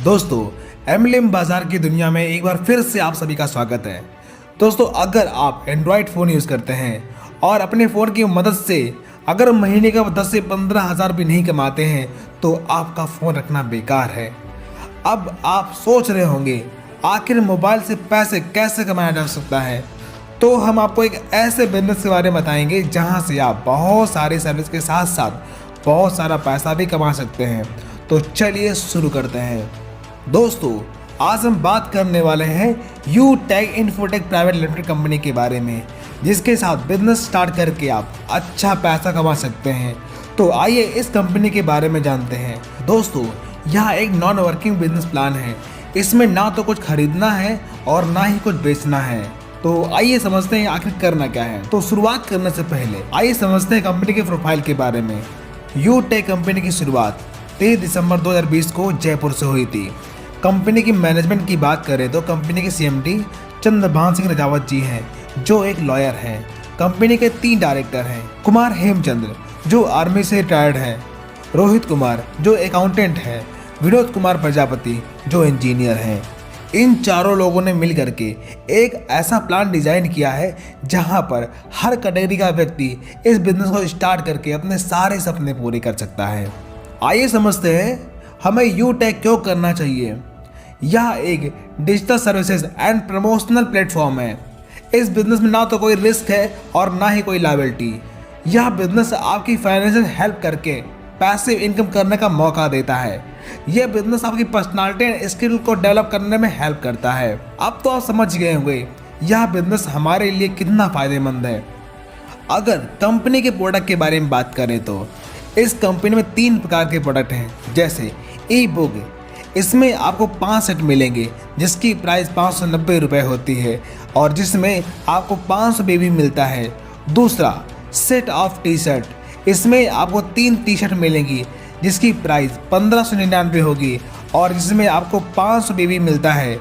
दोस्तों, एमएलएम बाजार की दुनिया में एक बार फिर से आप सभी का स्वागत है। दोस्तों, अगर आप एंड्रॉयड फ़ोन यूज़ करते हैं और अपने फ़ोन की मदद से अगर महीने का 10 से 15 हज़ार भी नहीं कमाते हैं तो आपका फ़ोन रखना बेकार है। अब आप सोच रहे होंगे आखिर मोबाइल से पैसे कैसे कमाया जा सकता है, तो हम आपको एक ऐसे बिजनेस के बारे में बताएंगे जहां से आप बहुत सारी सर्विस के साथ साथ बहुत सारा पैसा भी कमा सकते हैं। तो चलिए शुरू करते हैं। दोस्तों, आज हम बात करने वाले हैं यूटेक इन्फोटेक प्राइवेट लिमिटेड कंपनी के बारे में, जिसके साथ बिजनेस स्टार्ट करके आप अच्छा पैसा कमा सकते हैं। तो आइए इस कंपनी के बारे में जानते हैं। दोस्तों, यह एक नॉन वर्किंग बिजनेस प्लान है। इसमें ना तो कुछ खरीदना है और ना ही कुछ बेचना है। तो आइए समझते हैं आखिर करना क्या है। तो शुरुआत करने से पहले आइए समझते हैं कंपनी के प्रोफाइल के बारे में। यूटेक कंपनी की शुरुआत 23 दिसंबर 2020 को जयपुर से हुई थी। कंपनी की मैनेजमेंट की बात करें तो कंपनी के सीएमडी चंद्रभान सिंह रजावत जी हैं, जो एक लॉयर हैं। कंपनी के 3 डायरेक्टर हैं। कुमार हेमचंद्र, जो आर्मी से रिटायर्ड हैं, रोहित कुमार, जो अकाउंटेंट हैं, विनोद कुमार प्रजापति, जो इंजीनियर हैं। इन चारों लोगों ने मिल करके एक ऐसा प्लान डिजाइन किया है जहां पर हर कैटेगरी का व्यक्ति इस बिजनेस को स्टार्ट करके अपने सारे सपने पूरे कर सकता है। आइए समझते हैं हमें यूटेक क्यों करना चाहिए। यह एक digital services and promotional platform है। इस बिजनेस में ना तो कोई रिस्क है और ना ही कोई लायबिलिटी। यह बिजनेस आपकी फाइनेंशियल हेल्प करके पैसिव इनकम करने का मौका देता है। यह बिजनेस आपकी पर्सनालिटी एंड स्किल को डेवलप करने में हेल्प करता है। अब तो आप समझ गए होंगे यह बिजनेस हमारे लिए कितना फायदेमंद है। अगर कंपनी के प्रोडक्ट के बारे में बात करें तो इस कंपनी में 3 प्रकार के प्रोडक्ट हैं, जैसे ई बुक। इसमें आपको 5 सेट मिलेंगे जिसकी प्राइस 590 रुपये होती है और जिसमें आपको 500 बेबी मिलता है। दूसरा, सेट ऑफ टी शर्ट। इसमें आपको 3 टी शर्ट मिलेंगी जिसकी प्राइस 1599 होगी और जिसमें आपको 500 बेबी मिलता है।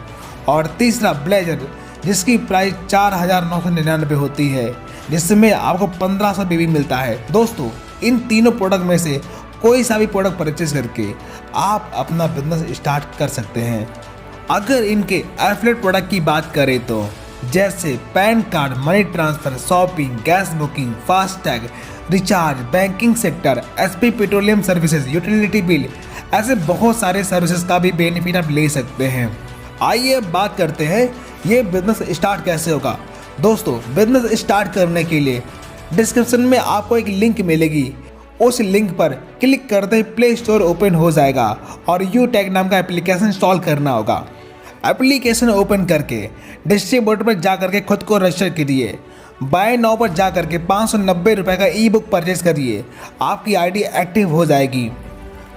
और तीसरा, ब्लेजर, जिसकी प्राइस 4999 होती है, जिसमें आपको 1500 बेबी मिलता है। दोस्तों, इन तीनों प्रोडक्ट में से कोई सा भी प्रोडक्ट परचेज करके आप अपना बिजनेस स्टार्ट कर सकते हैं। अगर इनके एफिलिएट प्रोडक्ट की बात करें तो जैसे pan card, money transfer, shopping, gas booking, FASTag, recharge, banking sector, SP petroleum services, utility bill, ऐसे बहुत सारे सर्विसेज का भी बेनिफिट आप ले सकते हैं। आइए बात करते हैं ये बिजनेस स्टार्ट कैसे होगा। दोस्तों, बिजनेस स्टार्ट करने के लिए डिस्क्रिप्शन में आपको एक लिंक मिलेगी। उस लिंक पर क्लिक करते ही प्ले स्टोर ओपन हो जाएगा और यूटेक नाम का एप्लीकेशन इंस्टॉल करना होगा। एप्लीकेशन ओपन करके डिस्ट्रीब्यूटर पर जा करके खुद को रजिस्टर करिए। बाय नाउ पर जा करके 590 रुपये का ई बुक परचेज करिए, आपकी आईडी एक्टिव हो जाएगी।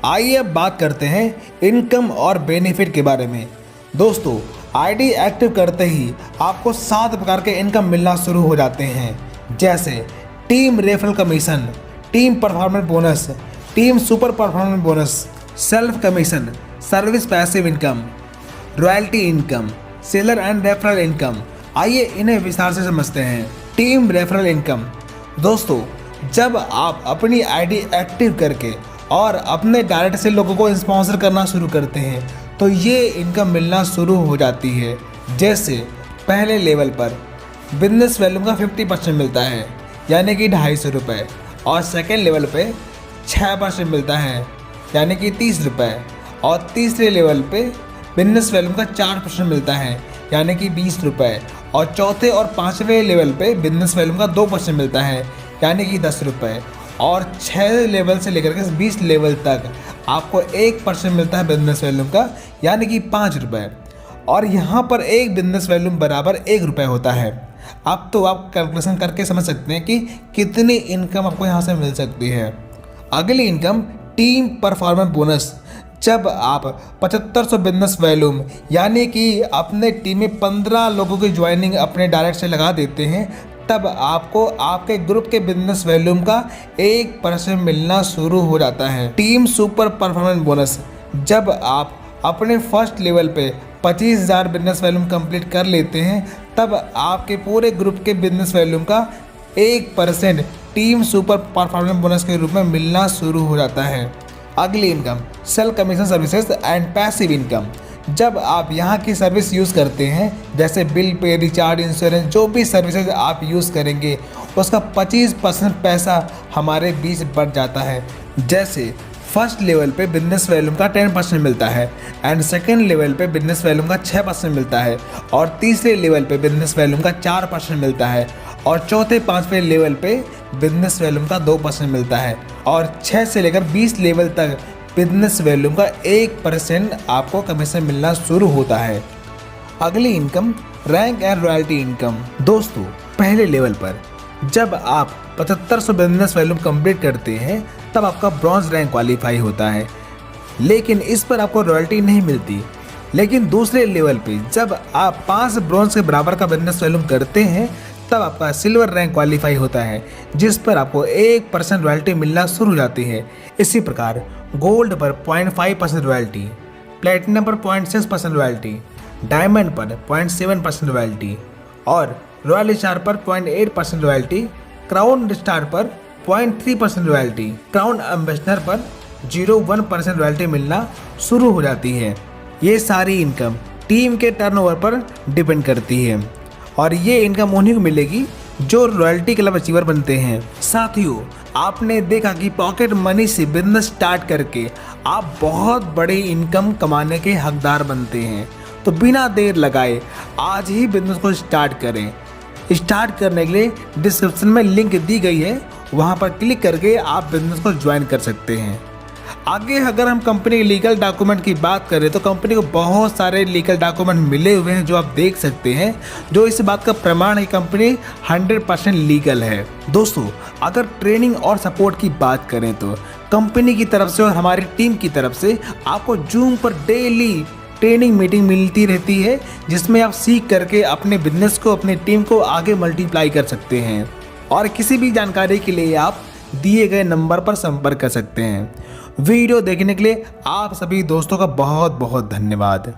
आइए अब बात करते हैं इनकम और बेनिफिट के बारे में। दोस्तों, आईडी एक्टिव करते ही आपको 7 प्रकार के इनकम मिलना शुरू हो जाते हैं, जैसे team referral commission, team performance bonus, team super performance bonus, self commission, service passive income, royalty income, seller and referral income. आइए इन्हें विस्तार से समझते हैं। Team referral income. दोस्तों, जब आप अपनी आईडी एक्टिव करके और अपने डायरेक्ट से लोगों को स्पॉन्सर करना शुरू करते हैं तो ये इनकम मिलना शुरू हो जाती है। जैसे पहले लेवल पर बिजनेस वैल्यूम का 50% मिलता है, यानी कि 250 रुपये, और सेकेंड लेवल पे 6% मिलता है, यानी कि 30 रुपये, और तीसरे लेवल पे बिजनेस वैल्यूम का 4% मिलता है, यानी कि 20 रुपये, और चौथे और 5वें लेवल पे बिजनेस वैल्यूम का 2% मिलता है, यानी कि 10 रुपये, और 6 लेवल से लेकर के 20 लेवल तक आपको 1% मिलता है बिजनेस वैल्यूम का, यानी कि 5 रुपये। और यहाँ पर एक बिजनेस वैल्यूम बराबर 1 रुपये होता है। अब तो आप कैलकुलेशन करके समझ सकते हैं कि कितनी इनकम आपको यहाँ से मिल सकती है। अगली इनकम, टीम परफॉर्मेंस बोनस। जब आप 7500 बिजनेस वैल्यूम, यानी कि अपने टीम में 15 लोगों की ज्वाइनिंग अपने डायरेक्ट से लगा देते हैं, तब आपको आपके ग्रुप के बिजनेस वैल्यूम का 1% मिलना शुरू हो जाता है। Team super performance bonus. जब आप अपने फर्स्ट लेवल पे 25,000 बिजनेस वैल्यूम कंप्लीट कर लेते हैं, तब आपके पूरे ग्रुप के बिजनेस वैल्यूम का 1% टीम सुपर परफॉर्मेंस बोनस के रूप में मिलना शुरू हो जाता है। अगली income sale commission services and passive income. जब आप यहाँ की सर्विस यूज़ करते हैं, जैसे बिल पे, रिचार्ज, इंश्योरेंस, जो भी सर्विसेज आप यूज़ करेंगे उसका 25% पैसा हमारे बीच बढ़ जाता है। जैसे फर्स्ट लेवल पे बिजनेस वैल्यूम का 10% मिलता है एंड सेकेंड लेवल पे बिजनेस वैल्यूम का 6% मिलता है और तीसरे लेवल पे बिजनेस वैल्यूम का 4% मिलता है और चौथे 5वें लेवल पे बिजनेस वैल्यूम का 2% मिलता है और 6 से लेकर 20 लेवल तक बिजनेस वैल्यूम का 1% आपको कमीशन मिलना शुरू होता है। अगली income rank and royalty income. दोस्तों, पहले लेवल पर जब आप 7500 बिजनेस वैल्यूम कंप्लीट करते हैं तब आपका ब्रॉन्ज रैंक क्वालिफाई होता है, लेकिन इस पर आपको रॉयल्टी नहीं मिलती। लेकिन दूसरे लेवल पे जब आप 5 ब्रॉन्ज के बराबर का बिजनेस वैल्यूम करते हैं तब आपका सिल्वर रैंक क्वालिफाई होता है, जिस पर आपको 1% रॉयल्टी मिलना शुरू हो जाती है। इसी प्रकार गोल्ड पर 0.5% रॉयल्टी, प्लेटिनम पर 0.6% रॉयल्टी, डायमंड पर 0.7% रॉयल्टी और रॉयल स्टार पर 0.8% रॉयल्टी, क्राउन स्टार पर 0.3% रॉयल्टी, क्राउन एम्बेसडर पर 0.1% रॉयल्टी मिलना शुरू हो जाती है। ये सारी इनकम टीम के टर्नओवर पर डिपेंड करती है और ये इनकम उन्हीं को मिलेगी जो रॉयल्टी क्लब अचीवर बनते हैं। साथियों, आपने देखा कि पॉकेट मनी से बिजनेस स्टार्ट करके आप बहुत बड़ी इनकम कमाने के हकदार बनते हैं। तो बिना देर लगाए आज ही बिजनेस को स्टार्ट करें। स्टार्ट करने के लिए डिस्क्रिप्शन में लिंक दी गई है, वहां पर क्लिक करके आप बिजनेस को ज्वाइन कर सकते हैं। आगे अगर हम कंपनी के लीगल डॉक्यूमेंट की बात करें तो कंपनी को बहुत सारे लीगल डॉक्यूमेंट मिले हुए हैं जो आप देख सकते हैं, जो इस बात का प्रमाण है कि कंपनी 100% लीगल है। दोस्तों, अगर ट्रेनिंग और सपोर्ट की बात करें तो कंपनी की तरफ से और हमारी टीम की तरफ से आपको जूम पर डेली ट्रेनिंग मीटिंग मिलती रहती है, जिसमें आप सीख करके अपने बिजनेस को, अपनी टीम को आगे मल्टीप्लाई कर सकते हैं। और किसी भी जानकारी के लिए आप दिए गए नंबर पर संपर्क कर सकते हैं। वीडियो देखने के लिए आप सभी दोस्तों का बहुत बहुत धन्यवाद।